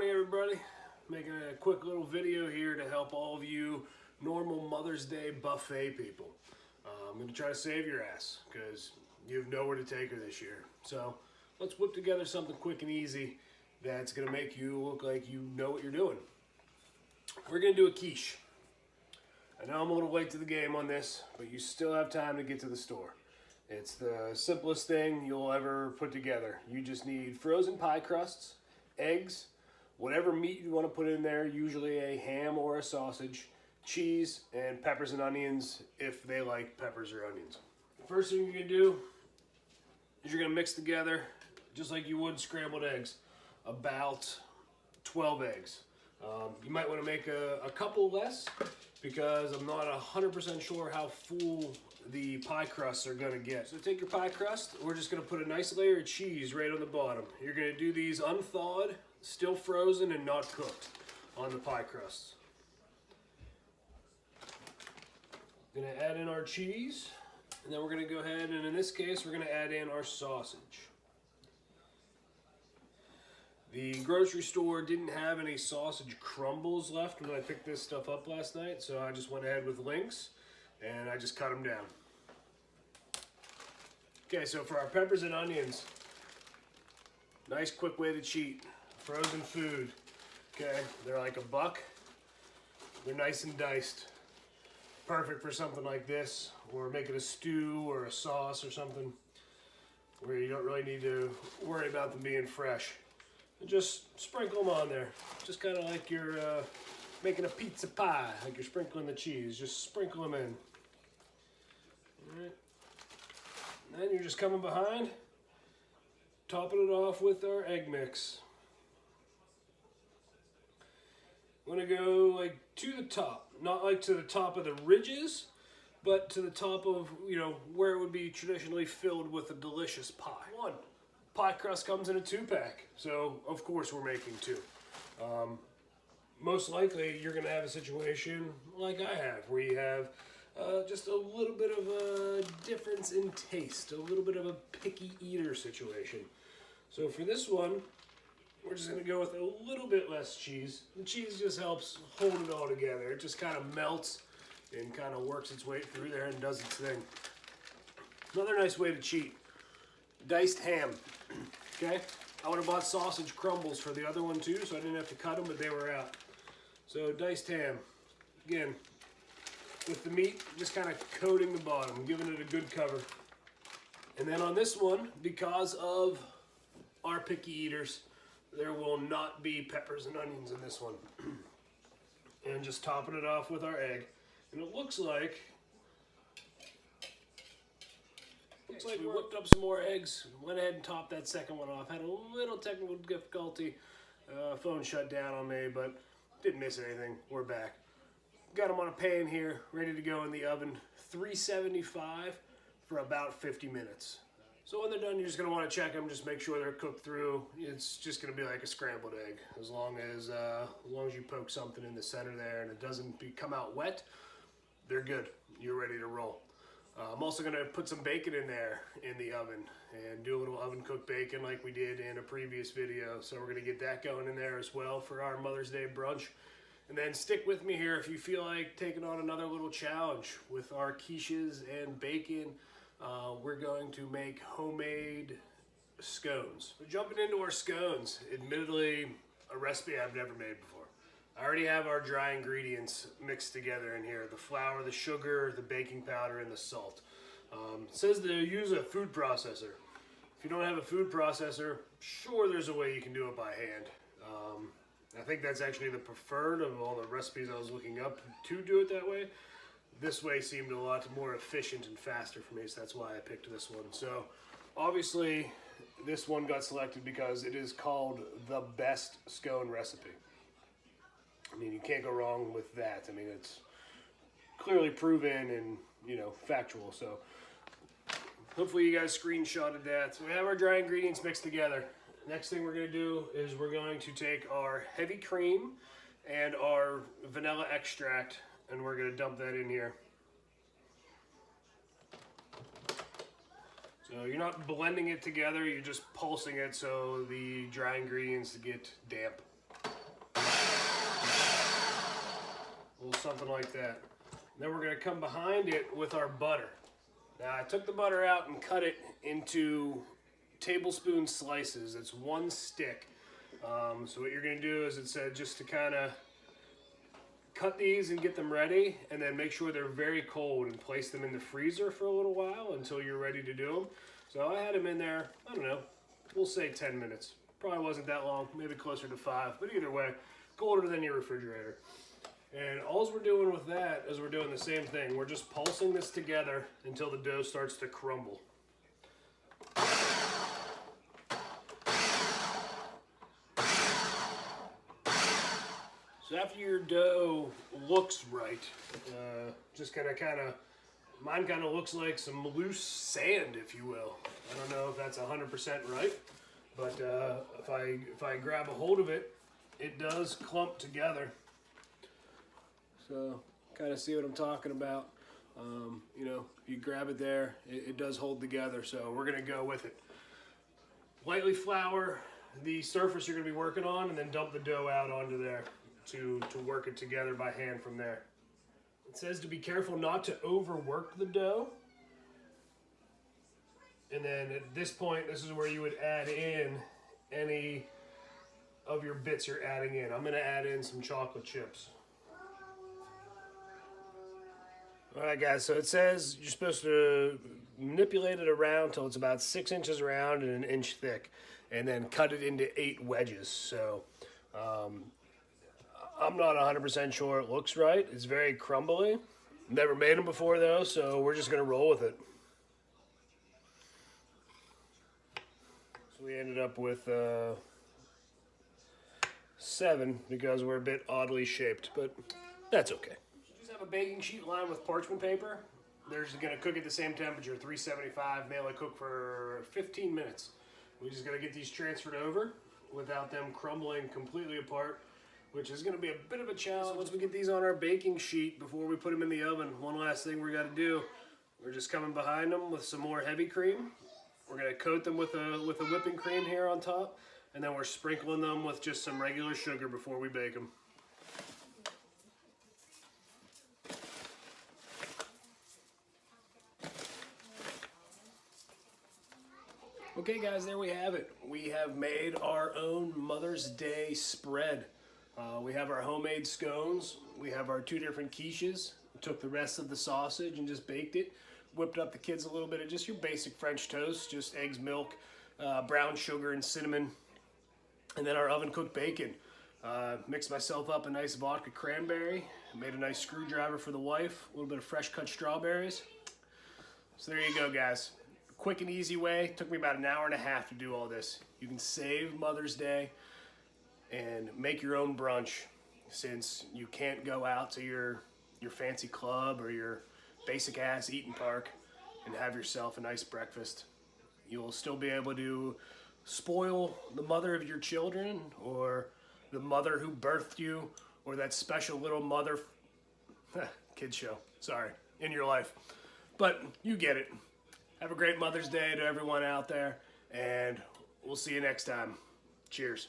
morning, everybody. Making a quick little video here to help all of you normal Mother's Day buffet people. I'm going to try to save your ass because you have nowhere to take her this year. So let's whip together something quick and easy that's going to make you look like you know what you're doing. We're going to do a quiche. I know I'm a little late to the game on this, but you still have time to get to the store. It's the simplest thing you'll ever put together. You just need frozen pie crusts, eggs, whatever meat you want to put in there, usually a ham or a sausage, cheese, and peppers and onions if they like peppers or onions. First thing you're going to do is you're going to mix together, just like you would scrambled eggs, about 12 eggs. You might want to make a couple less because I'm not 100% sure how full the pie crusts are going to get. So take your pie crust, we're just going to put a nice layer of cheese right on the bottom. You're going to do these unthawed, still frozen and not cooked on the pie crusts. Going to add in our cheese, and then we're going to go ahead and in this case we're going to add in our sausage. The grocery store didn't have any sausage crumbles left when I picked this stuff up last night, so I just went ahead with links and I just cut them down. Okay, so for our peppers and onions, nice quick way to cheat. Frozen food. Okay, they're like $1. They're nice and diced. Perfect for something like this, or making a stew or a sauce or something where you don't really need to worry about them being fresh. And just sprinkle them on there. Just kind of like you're making a pizza pie, like you're sprinkling the cheese. Just sprinkle them in. All right. And then you're just coming behind, topping it off with our egg mix. I'm gonna go like to the top, not like to the top of the ridges, but to the top of, you know, where it would be traditionally filled with a delicious pie. One, pie crust comes in a 2-pack, so of course we're making 2. Most likely you're gonna have a situation like I have, where you have just a little bit of a difference in taste, a little bit of a picky eater situation. So for this one, we're just going to go with a little bit less cheese. The cheese just helps hold it all together. It just kind of melts and kind of works its way through there and does its thing. Another nice way to cheat, diced ham. Okay, I would have bought sausage crumbles for the other one too, so I didn't have to cut them, but they were out. So diced ham, again, with the meat, just kind of coating the bottom, giving it a good cover. And then on this one, because of our picky eaters, there will not be peppers and onions in this one. And just topping it off with our egg. And it looks like we whipped up some more eggs, went ahead and topped that second one off. Had a little technical difficulty. Phone shut down on me, but didn't miss anything. We're back. Got them on a pan here, ready to go in the oven. 375 for about 50 minutes. So when they're done, you're just going to want to check them, just make sure they're cooked through. It's just going to be like a scrambled egg. As long as you poke something in the center there and it doesn't come out wet, they're good. You're ready to roll. I'm also going to put some bacon in there in the oven and do a little oven cooked bacon like we did in a previous video. So we're going to get that going in there as well for our Mother's Day brunch. And then stick with me here if you feel like taking on another little challenge with our quiches and bacon. We're going to make homemade scones. We're jumping into our scones. Admittedly, a recipe I've never made before. I already have our dry ingredients mixed together in here. The flour, the sugar, the baking powder, and the salt. It says to use a food processor. If you don't have a food processor, sure there's a way you can do it by hand. I think that's actually the preferred of all the recipes I was looking up to do it that way. This way seemed a lot more efficient and faster for me, so that's why I picked this one. So obviously this one got selected because it is called the best scone recipe. I mean, you can't go wrong with that. I mean, it's clearly proven and, you know, factual. So hopefully you guys screenshotted that. So we have our dry ingredients mixed together. Next thing we're going to do is we're going to take our heavy cream and our vanilla extract, and we're going to dump that in here. So you're not blending it together, you're just pulsing it so the dry ingredients get damp. a little something like that. Then we're gonna come behind it with our butter. Now I took the butter out and cut it into tablespoon slices. It's one stick. So what you're gonna do is, it said just to kind of cut these and get them ready, and then make sure they're very cold and place them in the freezer for a little while until you're ready to do them. So I had them in there, I don't know, we'll say 10 minutes. Probably wasn't that long, maybe closer to 5, but either way, colder than your refrigerator. And all we're doing with that is we're doing the same thing. We're just pulsing this together until the dough starts to crumble. So after your dough looks right, just kind of, mine kind of looks like some loose sand, if you will. I don't know if that's 100% right, but if I grab a hold of it, it does clump together. So kind of see what I'm talking about. You know, you grab it there, it does hold together. So we're gonna go with it. Lightly flour the surface you're gonna be working on, and then dump the dough out onto there to work it together by hand from there. It says to be careful not to overwork the dough. And then at this point, this is where you would add in any of your bits you're adding in. I'm gonna add in some chocolate chips. All right, guys, so it says you're supposed to manipulate it around till it's about 6 inches round and 1 inch thick, and then cut it into 8 wedges. So I'm not 100% sure it looks right. It's very crumbly. Never made them before though, so we're just gonna roll with it. So we ended up with 7 because we're a bit oddly shaped, but that's okay. Just have a baking sheet lined with parchment paper. They're just gonna cook at the same temperature, 375. They only cook for 15 minutes. We just gotta get these transferred over without them crumbling completely apart, which is gonna be a bit of a challenge. Once we get these on our baking sheet, before we put them in the oven, one last thing we gotta do, we're just coming behind them with some more heavy cream. We're gonna coat them with a whipping cream here on top, and then we're sprinkling them with just some regular sugar before we bake them. Okay guys, there we have it. We have made our own Mother's Day spread. We have our homemade scones. We have our 2 different quiches. We took the rest of the sausage and just baked it. Whipped up the kids a little bit of just your basic French toast, just eggs, milk, brown sugar, and cinnamon. And then our oven cooked bacon. Mixed myself up a nice vodka cranberry. Made a nice screwdriver for the wife. A little bit of fresh cut strawberries. So there you go, guys. Quick and easy way. Took me about 1.5 hours to do all this. You can save Mother's Day and make your own brunch, since you can't go out to your fancy club or your basic ass eating park and have yourself a nice breakfast. You'll still be able to spoil the mother of your children, or the mother who birthed you, or that special little mother kid show, sorry, in your life. But you get it. Have a great Mother's Day to everyone out there, and we'll see you next time. Cheers.